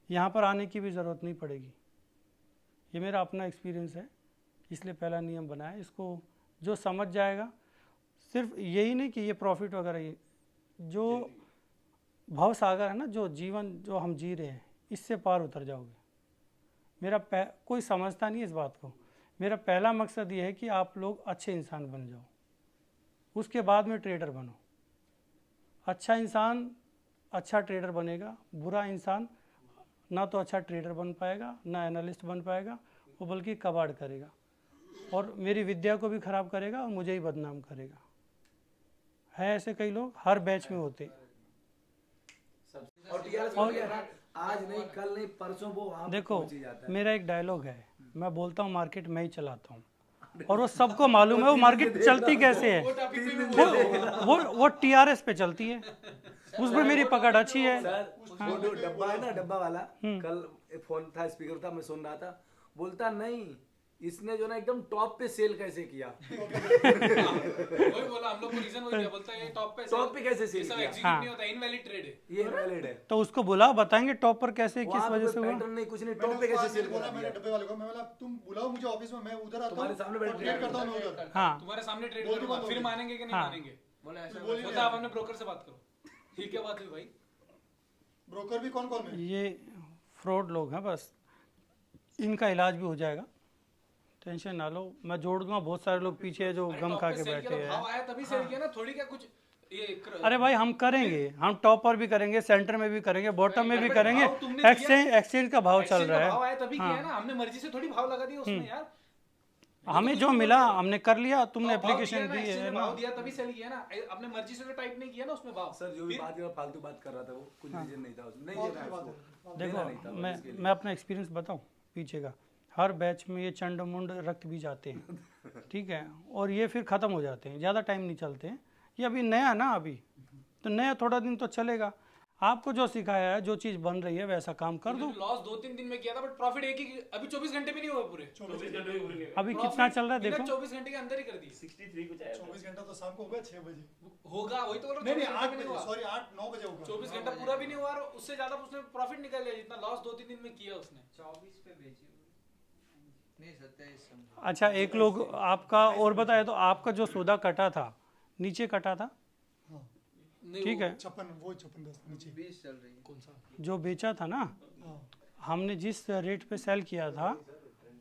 यहाँ पर आने की भी ज़रूरत नहीं पड़ेगी। ये मेरा अपना एक्सपीरियंस है, इसलिए पहला नियम बनाया। इसको जो समझ जाएगा, सिर्फ यही नहीं कि ये प्रॉफिट वगैरह, ये जो भव सागर है ना, जो जीवन जो हम जी रहे हैं, इससे पार उतर जाओगे। मेरा कोई समझता नहीं है इस बात को। मेरा पहला मकसद ये है कि आप लोग अच्छे इंसान बन जाओ, उसके बाद में ट्रेडर बनो। अच्छा इंसान अच्छा ट्रेडर बनेगा, बुरा इंसान ना तो अच्छा ट्रेडर बन पाएगा, ना एनालिस्ट बन पाएगा, वो बल्कि कबाड़ करेगा और मेरी विद्या को भी ख़राब करेगा और मुझे ही बदनाम करेगा। है ऐसे कई लोग हर बैच में होते। और आज नहीं कल नहीं परसों वो आप देखो मेरा एक डायलॉग है, मैं बोलता हूँ मार्केट मैं ही चलाता हूँ, और वो सबको मालूम है वो मार्केट चलती कैसे है। वो TRS पे चलती है, उसमें मेरी पकड़ अच्छी है। वो जो डब्बा है ना, डब्बा वाला, कल फोन था, स्पीकर था, मैं सुन रहा था, बोलता नहीं इसने जो ना एकदम टॉप पे सेल कैसे किया। वही बोला हम लोग को, रीजन वही बोलता है टॉप पे कैसे सेल सब किया। एग्जीक्यूट नहीं होता, इनवैलिड ट्रेड है ये इनवैलिड है। तो उसको बुलाओ, बताएंगे टॉप पर कैसे, किस वजह से हुआ। पैटर्न नहीं, कुछ नहीं, टॉप पे कैसे सेल बोला मैंने डब्बे वाले को, मैं बोला तुम बुलाओ मुझे ऑफिस में, मैं उधर आता हूं, तुम्हारे सामने बैठ ट्रेड करता हूं मैं उधर। हाँ तुम्हारे सामने ट्रेड करूंगा, फिर मानेंगे कि नहीं मानेंगे? बोला ऐसा बोलता आप अपने ब्रोकर से बात करो। ठीक है, बात हुई भाई। ब्रोकर भी कौन कौन है? ये फ्रॉड लोग हैं, बस इनका इलाज भी हो जाएगा, टेंशन ना लो। मैं जोड़ दूंगा, बहुत सारे लोग पीछे जो गम खा के बैठे हैं। भाव आया तभी सेल किया ना, थोड़ी क्या कुछ ये अरे भाई हम करेंगे, हम टॉप पर भी करेंगे, सेंटर में भी करेंगे, बॉटम में भी करेंगे। एक्सचेंज का भाव चल रहा है, भाव आया तभी किया ना, हमने मर्जी से थोड़ी भाव लगा दिया उसमें यार। हमें जो मिला हमने कर लिया, तुमने एप्लीकेशन दी है ना, भाव दिया तभी सेल किया ना, अपने मर्जी से तो टाइप नहीं किया ना उसमें भाव। सर जो भी बात कर फालतू बात कर रहा था वो कुछ रीजन नहीं था उसमें, नहीं देना उसको। देखो मैं अपना एक्सपीरियंस बताऊं पीछे का, हर बैच में ये चंड मुंड रक्त भी जाते हैं, ठीक है, और ये फिर ख़त्म हो जाते हैं, ज़्यादा टाइम नहीं चलते हैं। ये अभी नया ना, अभी तो नया थोड़ा दिन तो चलेगा। आपको जो सिखाया है, जो चीज़ बन रही है वैसा काम कर दो। लॉस 2-3 दिन में किया था बट प्रॉफिट एक ही, अभी 24 घंटे भी नहीं हुए पूरे। 24 घंटे अभी कितना चल रहा है देखो, 24 घंटे के अंदर ही कर दी। 63 कुछ आया 24 घंटा तो शाम को होगा 6 बजे होगा, वही तो बोल रहा हूँ, नहीं 24 8 घंटे बजे हुआ। सॉरी 8-9 बजे होगा 24 घंटा पूरा भी नहीं हुआ और उससे ज्यादा उसने प्रॉफिट निकल लिया जितना लॉस 2-3 दिन में किया उसने। 24 पे बेची नहीं 27 समझो। अच्छा एक लोग आपका और बताया, तो आपका जो सौदा कटा था नीचे कटा था, ठीक है, 56 नीचे 20 चल रही है। कौन सा? जो बेचा था ना, हाँ हमने जिस रेट पे सेल किया था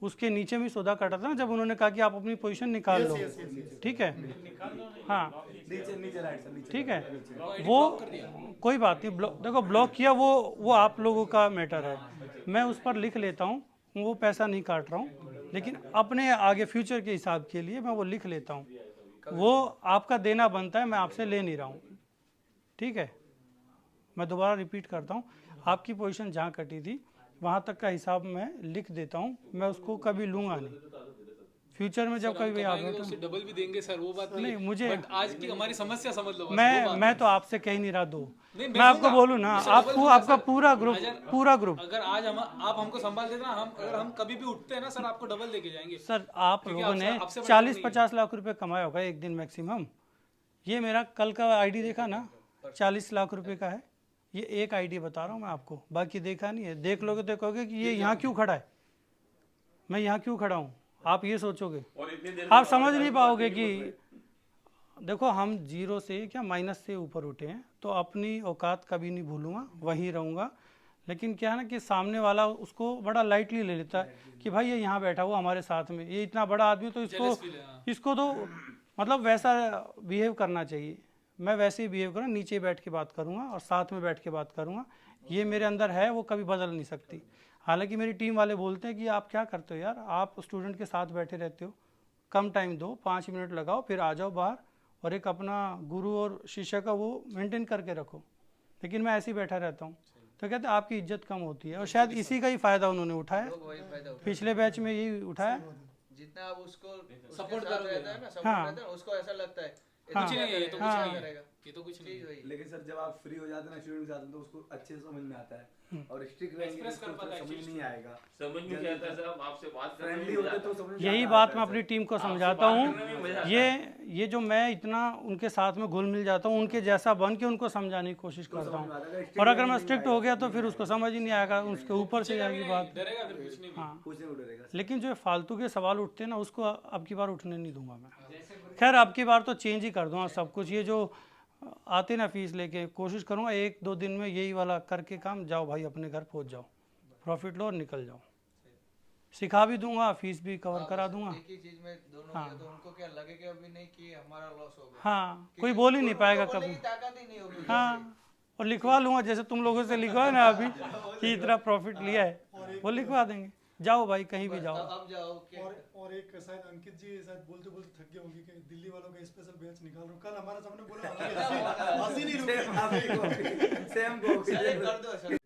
उसके नीचे भी सौदा कटा था ना, जब उन्होंने कहा कि आप अपनी पोजीशन निकाल लो, ठीक है, हाँ नीचे नीचे राइट सर नीचे ठीक है, वो कोई बात नहीं, देखो ब्लॉक किया वो आप लोगों का मैटर है, मैं उस पर लिख लेता हूँ, वो पैसा नहीं काट रहा हूँ, लेकिन अपने आगे फ्यूचर के हिसाब के लिए मैं वो लिख लेता हूँ, वो आपका देना बनता है, मैं आपसे ले नहीं रहा हूँ, ठीक है। मैं दोबारा रिपीट करता हूँ, आपकी पोजीशन जहाँ कटी थी वहाँ तक का हिसाब मैं लिख देता हूँ, मैं उसको कभी लूँगा नहीं, फ्यूचर में जब कभी आप तो उससे डबल भी देंगे सर, वो बात नहीं, मुझे बट आज की हमारी समस्या समझ लो बस, वो बात मैं तो आपसे कह नहीं रहा दो, मैं आपको बोलूँ ना, आपको आपका पूरा ग्रुप अगर आज आप हमको संभाल देते ना, अगर हम कभी भी उठते हैं ना सर, आपको डबल देके जाएंगे सर। आप लोगों ने 40-50 लाख रुपए कमाया होगा एक दिन मैक्सिमम, ये मेरा कल का आईडी देखा ना 40 लाख रुपए का है, ये एक आईडी बता रहा हूँ मैं आपको, बाकी देखा नहीं है, देख लोगे तो कहोगे कि ये यहाँ क्यों खड़ा है, मैं यहाँ क्यों खड़ा हूँ, आप ये सोचोगे, आप समझ नहीं पाओगे कि देखो हम जीरो से क्या माइनस से ऊपर उठे हैं, तो अपनी औकात कभी नहीं भूलूंगा, वहीं रहूँगा, लेकिन क्या है ना कि सामने वाला उसको बड़ा लाइटली ले लेता है कि भाई ये यहाँ बैठा हुआ हमारे साथ में, ये इतना बड़ा आदमी, तो इसको तो मतलब वैसा बिहेव करना चाहिए, मैं वैसे ही बिहेव करूँ, नीचे बैठ के बात करूँगा और साथ में बैठ के बात करूँगा, ये मेरे अंदर है, वो कभी बदल नहीं सकती। हालांकि मेरी टीम वाले बोलते हैं कि आप क्या करते हो यार, आप स्टूडेंट के साथ बैठे रहते हो, कम टाइम दो, 5 मिनट लगाओ, फिर आ जाओ बाहर और एक अपना गुरु और शिष्य का वो मेंटेन करके रखो, लेकिन मैं ऐसे ही बैठा रहता हूँ, तो कहते हैं आपकी इज्जत कम होती है, और शायद इसी का ही फ़ायदा उन्होंने उठाया, पिछले बैच में यही उठाया, जितना आप उसको सपोर्ट कर रहे हैं ना, सपोर्ट करते हैं, उसको ऐसा लगता है कुछ नहीं है, ये तो कुछ नहीं है, ये तो कुछ नहीं है। लेकिन सर जब आप फ्री हो जाते हैं ना स्टूडेंट के साथ, तो उसको अच्छे से समझ में आता है, और स्ट्रिक्ट रहेंगे तो समझ नहीं आएगा, समझ में क्या आता है सर, आपसे बात फ्रेंडली होते तो समझ में यही बात मैं अपनी टीम को समझाता हूँ, ये जो मैं इतना उनके साथ में घुल मिल जाता हूँ, उनके जैसा बन के उनको समझाने की कोशिश करता हूँ, और अगर मैं स्ट्रिक्ट हो गया तो फिर उसको समझ ही नहीं आएगा, उसके ऊपर से जाएगी बात, हाँ। लेकिन जो फालतू के सवाल उठते हैं ना, उसको अब की बार उठने नहीं दूंगा मैं, खैर अब की बार तो चेंज ही कर दूंगा सब कुछ, ये जो आते ना फीस लेके, कोशिश करूँगा 1-2 दिन में यही वाला करके काम, जाओ भाई अपने घर पहुँच जाओ, प्रॉफिट लो और निकल जाओ, सिखा भी दूंगा, फीस भी कवर करा दूंगा, एक ही चीज में दोनों किया तो उनको क्या लगेगा भी नहीं कि हमारा लॉस हो गया, हाँ कोई बोल ही नहीं पाएगा कभी, ताकत ही नहीं होगी, हाँ, और लिखवा लूँगा जैसे तुम लोगों से लिखवा है ना अभी कि इतना प्रॉफिट लिया है, वो लिखवा देंगे, जाओ भाई कहीं भी जाओ। अब जाओ और एक शायद अंकित जी शायद बोलते बोलते थक गए होंगे कि दिल्ली वालों का स्पेशल बैच निकाल रहा हूँ, कल हमारे सामने बोला हंसी नहीं रुकी, सेम कर दो।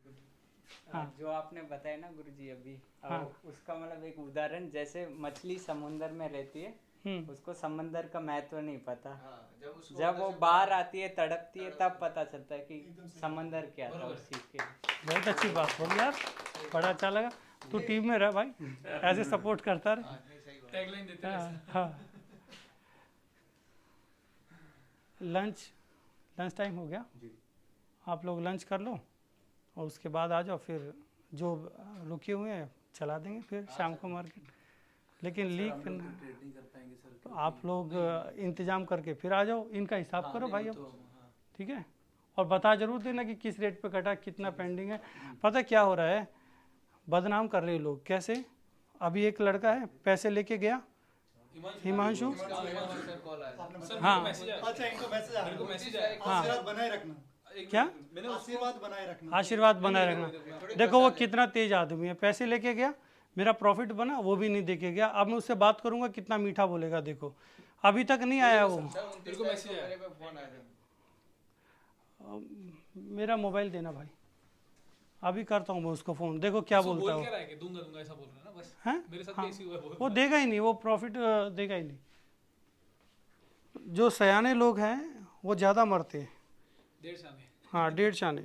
हाँ, जो आपने बताया ना गुरुजी अभी, हाँ। उसका मतलब एक उदाहरण, जैसे मछली समुंदर में रहती है, उसको समंदर का महत्व नहीं पता, जब वो बाहर आती है तड़पती है तब पता चलता है कि समंदर क्या था, उस चीज के। बहुत अच्छी बात बोली यार, बड़ा अच्छा लगा, तू टीम में रह भाई, ऐसे सपोर्ट करता रहे। टैगलाइन देते हाँ, हाँ। लंच टाइम हो गया, आप लोग लंच कर लो और उसके बाद आ जाओ, फिर जो रुके हुए हैं चला देंगे फिर शाम को मार्केट, लेकिन लीक तो आप लोग इंतजाम करके फिर आ जाओ, इनका हिसाब करो भाई अब, ठीक है, और बता जरूर देना कि किस रेट पे कटा, कितना पेंडिंग है। पता क्या हो रहा है, बदनाम कर रहे हैं लोग, कैसे, अभी एक लड़का है पैसे लेके गया, हिमांशु, हाँ अच्छा इनको मैसेज आया, हाँ। आशीर्वाद बनाए रखना, क्या आशीर्वाद बनाए रखना, आशीर्वाद बनाए रखना, देखो वो कितना तेज आदमी है, पैसे लेके गया, मेरा प्रॉफिट बना वो भी नहीं देके गया, अब मैं उससे बात करूंगा कितना मीठा बोलेगा, देखो अभी तक नहीं आया वो, मेरा मोबाइल देना भाई, अभी करता हूँ मैं उसको फ़ोन, देखो क्या बोलता है वो, दूंगा ऐसा बोल रहा है ना बस, हैं, मेरे साथ हाँ, कैसी हुआ है वो देगा ही नहीं, वो प्रॉफिट देगा ही नहीं, जो सयाने लोग हैं वो ज़्यादा मरते हैं, 1.5 आने, हाँ 1.5 आने,